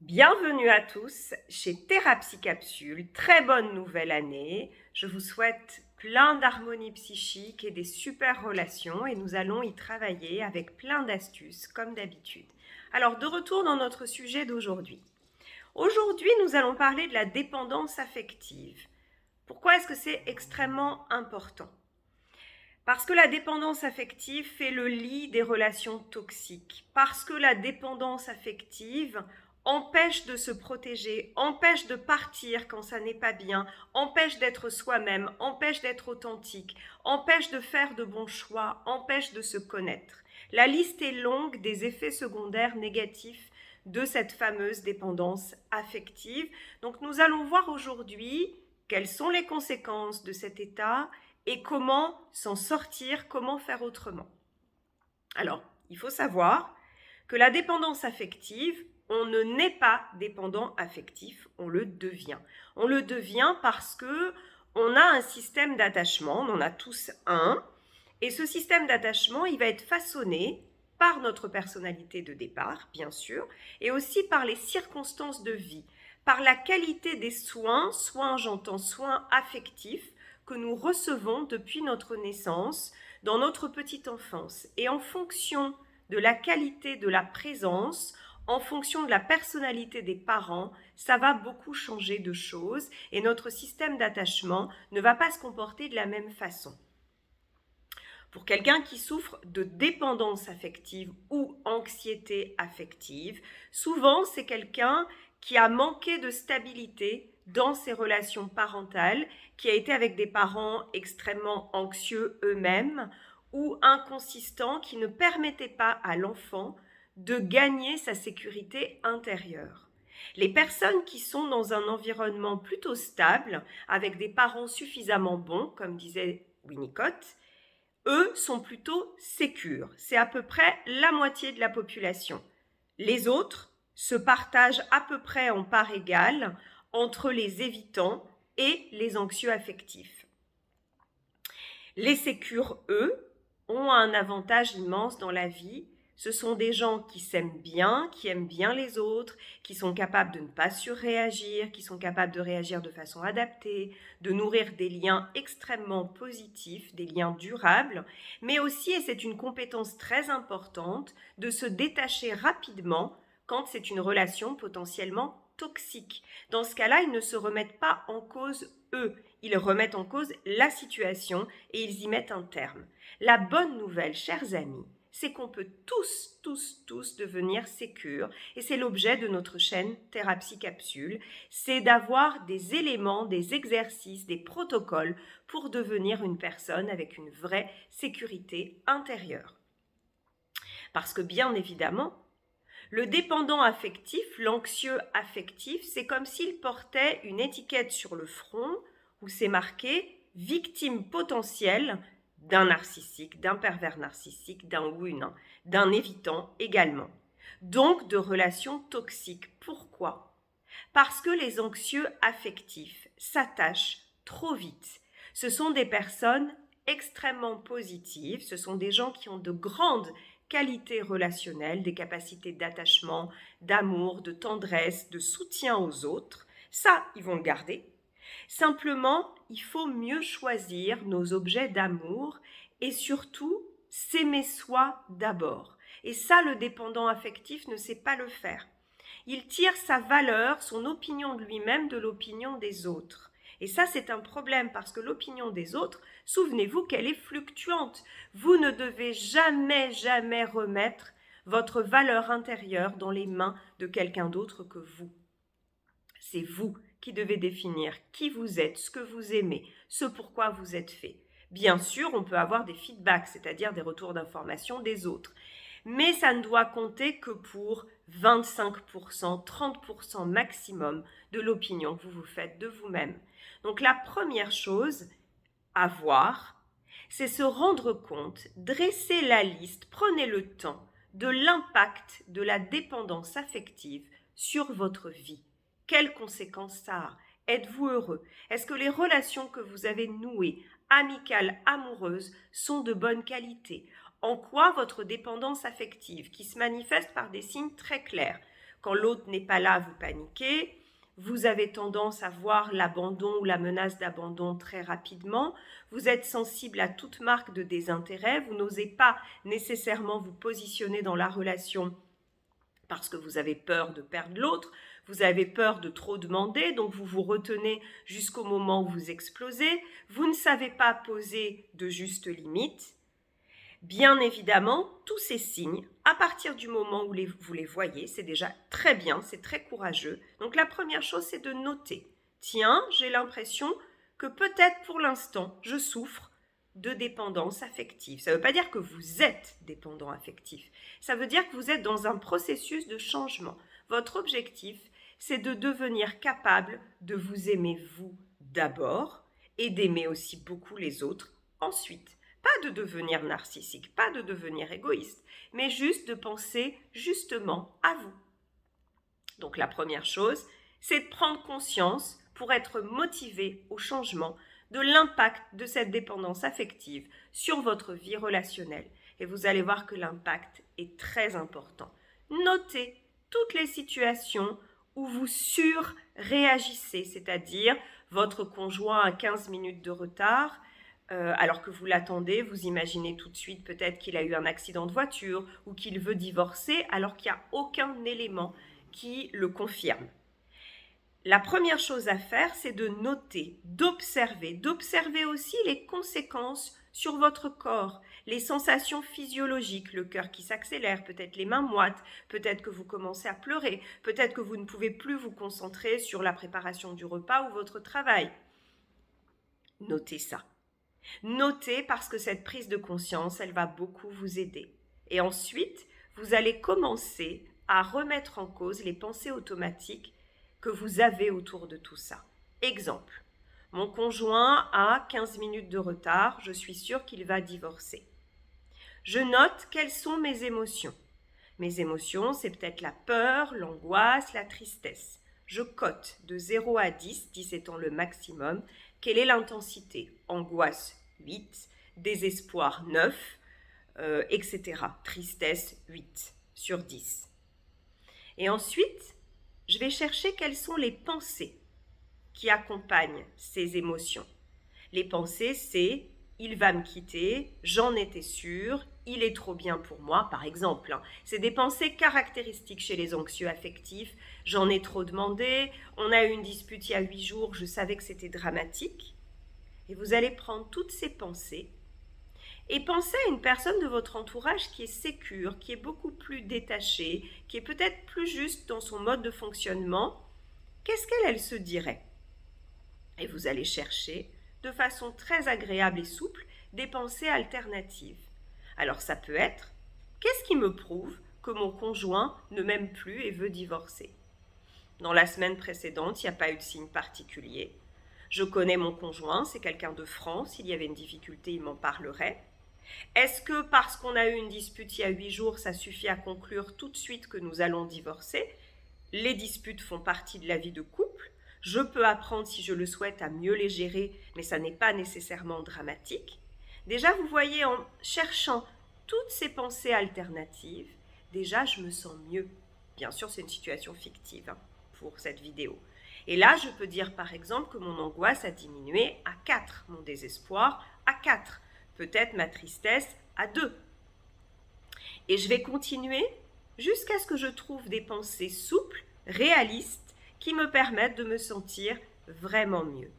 Bienvenue à tous chez Thérapie Capsule. Très bonne nouvelle année. Je vous souhaite plein d'harmonie psychique et des super relations et nous allons y travailler avec plein d'astuces comme d'habitude. Alors de retour dans notre sujet d'aujourd'hui. Aujourd'hui, nous allons parler de la dépendance affective. Pourquoi est-ce que c'est extrêmement important ? Parce que la dépendance affective fait le lit des relations toxiques. Parce que la dépendance affective empêche de se protéger, empêche de partir quand ça n'est pas bien, empêche d'être soi-même, empêche d'être authentique, empêche de faire de bons choix, empêche de se connaître. La liste est longue des effets secondaires négatifs de cette fameuse dépendance affective. Donc nous allons voir aujourd'hui quelles sont les conséquences de cet état et comment s'en sortir, comment faire autrement. Alors, il faut savoir que la dépendance affective, on ne naît pas dépendant affectif, on le devient. On le devient parce que on a un système d'attachement, on en a tous un, et ce système d'attachement, il va être façonné par notre personnalité de départ, bien sûr, et aussi par les circonstances de vie, par la qualité des soins, j'entends soins affectifs, que nous recevons depuis notre naissance, dans notre petite enfance. Et en fonction de la qualité de la présence, en fonction de la personnalité des parents, ça va beaucoup changer de choses et notre système d'attachement ne va pas se comporter de la même façon. Pour quelqu'un qui souffre de dépendance affective ou anxiété affective, souvent c'est quelqu'un qui a manqué de stabilité dans ses relations parentales, qui a été avec des parents extrêmement anxieux eux-mêmes ou inconsistants qui ne permettaient pas à l'enfant de gagner sa sécurité intérieure. Les personnes qui sont dans un environnement plutôt stable, avec des parents suffisamment bons, comme disait Winnicott, eux sont plutôt sécures. C'est à peu près la moitié de la population. Les autres se partagent à peu près en part égale entre les évitants et les anxieux affectifs. Les sécures, eux, ont un avantage immense dans la vie. Ce sont des gens qui s'aiment bien, qui aiment bien les autres, qui sont capables de ne pas surréagir, qui sont capables de réagir de façon adaptée, de nourrir des liens extrêmement positifs, des liens durables, mais aussi, et c'est une compétence très importante, de se détacher rapidement quand c'est une relation potentiellement toxique. Dans ce cas-là, ils ne se remettent pas en cause eux, ils remettent en cause la situation et ils y mettent un terme. La bonne nouvelle, chers amis, c'est qu'on peut tous devenir sécures et c'est l'objet de notre chaîne Thérapie Capsule, c'est d'avoir des éléments, des exercices, des protocoles pour devenir une personne avec une vraie sécurité intérieure. Parce que bien évidemment, le dépendant affectif, l'anxieux affectif, c'est comme s'il portait une étiquette sur le front où c'est marqué victime potentielle d'un narcissique, d'un pervers narcissique, d'un ou une, d'un évitant également. Donc de relations toxiques. Pourquoi ? Parce que les anxieux affectifs s'attachent trop vite. Ce sont des personnes extrêmement positives, ce sont des gens qui ont de grandes qualités relationnelles, des capacités d'attachement, d'amour, de tendresse, de soutien aux autres. Ça, ils vont le garder. Simplement, il faut mieux choisir nos objets d'amour et surtout s'aimer soi d'abord. Et ça, le dépendant affectif ne sait pas le faire. Il tire sa valeur, son opinion de lui-même de l'opinion des autres. Et ça, c'est un problème parce que l'opinion des autres, souvenez-vous qu'elle est fluctuante. Vous ne devez jamais remettre votre valeur intérieure dans les mains de quelqu'un d'autre que vous. C'est vous qui devez définir qui vous êtes, ce que vous aimez, ce pourquoi vous êtes fait. Bien sûr, on peut avoir des feedbacks, c'est-à-dire des retours d'information des autres. Mais ça ne doit compter que pour 25%, 30% maximum de l'opinion que vous vous faites de vous-même. Donc la première chose à voir, c'est se rendre compte, dresser la liste, prenez le temps de l'impact de la dépendance affective sur votre vie. Quelles conséquences ça a ? Êtes-vous heureux ? Est-ce que les relations que vous avez nouées, amicales, amoureuses, sont de bonne qualité ? En quoi votre dépendance affective, qui se manifeste par des signes très clairs, Quand l'autre n'est pas là, vous paniquez. Vous avez tendance à voir l'abandon ou la menace d'abandon très rapidement. Vous êtes sensible à toute marque de désintérêt. Vous n'osez pas nécessairement vous positionner dans la relation parce que vous avez peur de perdre l'autre. Vous avez peur de trop demander, donc vous vous retenez jusqu'au moment où vous explosez. Vous ne savez pas poser de justes limites. Bien évidemment, tous ces signes, à partir du moment où vous les voyez, c'est déjà très bien, c'est très courageux. Donc la première chose, c'est de noter. Tiens, j'ai l'impression que peut-être pour l'instant, je souffre de dépendance affective. Ça ne veut pas dire que vous êtes dépendant affectif. Ça veut dire que vous êtes dans un processus de changement. Votre objectif, c'est de devenir capable de vous aimer vous d'abord et d'aimer aussi beaucoup les autres ensuite. Pas de devenir narcissique, pas de devenir égoïste, mais juste de penser justement à vous. Donc la première chose, c'est de prendre conscience pour être motivé au changement de l'impact de cette dépendance affective sur votre vie relationnelle. Et vous allez voir que l'impact est très important. Notez toutes les situations où vous surréagissez, c'est-à-dire votre conjoint a 15 minutes de retard, alors que vous l'attendez, vous imaginez tout de suite peut-être qu'il a eu un accident de voiture ou qu'il veut divorcer alors qu'il n'y a aucun élément qui le confirme. La première chose à faire, c'est de noter, d'observer aussi les conséquences sur votre corps, les sensations physiologiques, le cœur qui s'accélère, peut-être les mains moites, peut-être que vous commencez à pleurer, peut-être que vous ne pouvez plus vous concentrer sur la préparation du repas ou votre travail. Notez ça. Notez parce que cette prise de conscience, elle va beaucoup vous aider. Et ensuite, vous allez commencer à remettre en cause les pensées automatiques que vous avez autour de tout ça. Exemple, mon conjoint a 15 minutes de retard, je suis sûre qu'il va divorcer. Je note quelles sont mes émotions. Mes émotions, c'est peut-être la peur, l'angoisse, la tristesse. Je cote de 0 à 10, 10 étant le maximum. Quelle est l'intensité? Angoisse 8, désespoir 9, etc. Tristesse 8 sur 10. Et ensuite, je vais chercher quelles sont les pensées qui accompagnent ces émotions. Les pensées, c'est « il va me quitter »,« j'en étais sûre »,« il est trop bien pour moi », par exemple. C'est des pensées caractéristiques chez les anxieux affectifs. « J'en ai trop demandé »,« on a eu une dispute il y a 8 jours, je savais que c'était dramatique ». Et vous allez prendre toutes ces pensées et pensez à une personne de votre entourage qui est sécure, qui est beaucoup plus détachée, qui est peut-être plus juste dans son mode de fonctionnement. Qu'est-ce qu'elle se dirait? Et vous allez chercher, de façon très agréable et souple, des pensées alternatives. Alors ça peut être « Qu'est-ce qui me prouve que mon conjoint ne m'aime plus et veut divorcer ?» Dans la semaine précédente, il n'y a pas eu de signe particulier. Je connais mon conjoint, c'est quelqu'un de franc, s'il y avait une difficulté, il m'en parlerait. Est-ce que parce qu'on a eu une dispute il y a 8 jours, ça suffit à conclure tout de suite que nous allons divorcer? Les disputes font partie de la vie de couple. Je peux apprendre, si je le souhaite, à mieux les gérer, mais ça n'est pas nécessairement dramatique. Déjà, vous voyez, en cherchant toutes ces pensées alternatives, déjà, je me sens mieux. Bien sûr, c'est une situation fictive pour cette vidéo. Et là, je peux dire, par exemple, que mon angoisse a diminué à 4, mon désespoir à 4, peut-être ma tristesse à 2. Et je vais continuer jusqu'à ce que je trouve des pensées souples, réalistes, qui me permettent de me sentir vraiment mieux.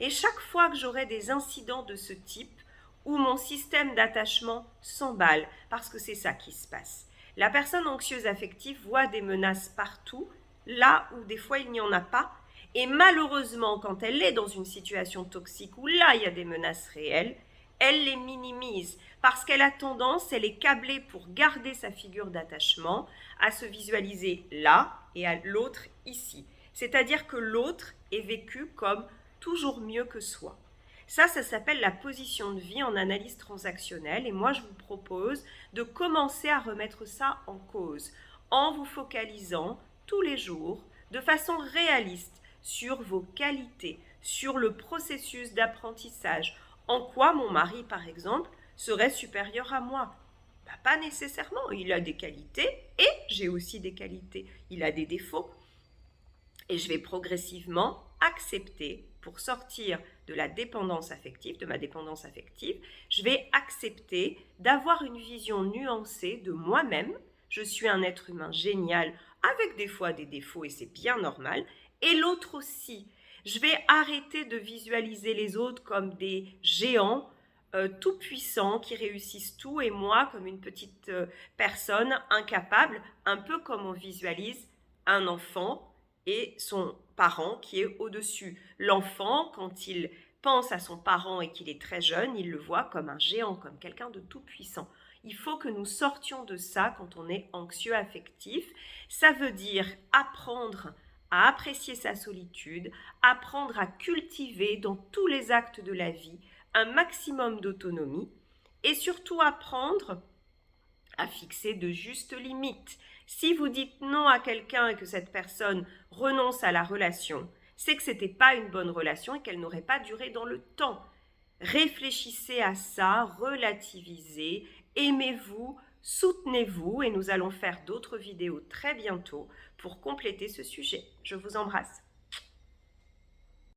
Et chaque fois que j'aurai des incidents de ce type, où mon système d'attachement s'emballe, parce que c'est ça qui se passe. La personne anxieuse affective voit des menaces partout, là où des fois il n'y en a pas, et malheureusement, quand elle est dans une situation toxique où là il y a des menaces réelles, elle les minimise parce qu'elle a tendance, elle est câblée pour garder sa figure d'attachement, à se visualiser là et à l'autre ici. C'est-à-dire que l'autre est vécu comme toujours mieux que soi. Ça s'appelle la position de vie en analyse transactionnelle et moi je vous propose de commencer à remettre ça en cause en vous focalisant tous les jours de façon réaliste sur vos qualités, sur le processus d'apprentissage. En quoi mon mari, par exemple, serait supérieur à moi? Bah, pas nécessairement. Il a des qualités et j'ai aussi des qualités. Il a des défauts. Et je vais progressivement accepter, pour sortir de la dépendance affective, de ma dépendance affective, je vais accepter d'avoir une vision nuancée de moi-même. Je suis un être humain génial, avec des fois des défauts et c'est bien normal. Et l'autre aussi. Je vais arrêter de visualiser les autres comme des géants tout puissants qui réussissent tout et moi comme une petite personne incapable, un peu comme on visualise un enfant et son parent qui est au-dessus. L'enfant, quand il pense à son parent et qu'il est très jeune, il le voit comme un géant, comme quelqu'un de tout puissant. Il faut que nous sortions de ça quand on est anxieux affectif. Ça veut dire apprendre à apprécier sa solitude, apprendre à cultiver dans tous les actes de la vie un maximum d'autonomie et surtout apprendre à fixer de justes limites. Si vous dites non à quelqu'un et que cette personne renonce à la relation, c'est que ce n'était pas une bonne relation et qu'elle n'aurait pas duré dans le temps. Réfléchissez à ça, relativisez, aimez-vous, soutenez-vous et nous allons faire d'autres vidéos très bientôt pour compléter ce sujet. Je vous embrasse.